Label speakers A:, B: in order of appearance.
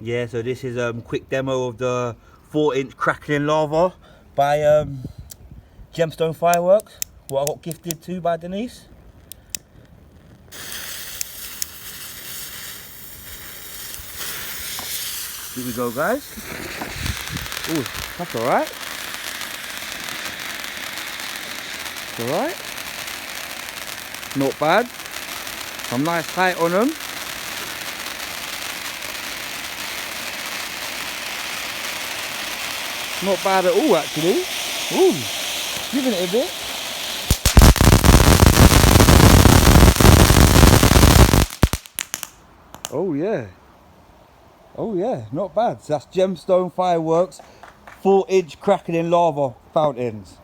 A: Yeah, so this is a quick demo of the 4-inch crackling lava by Gemstone Fireworks, what I got gifted to by Denise. Here we go, guys. Ooh, that's alright. Alright. Not bad. Some nice height on them. Not bad at all, actually. Ooh, giving it a bit. Oh yeah. Oh yeah, not bad. So that's Gemstone Fireworks 4-inch crackling lava fountains.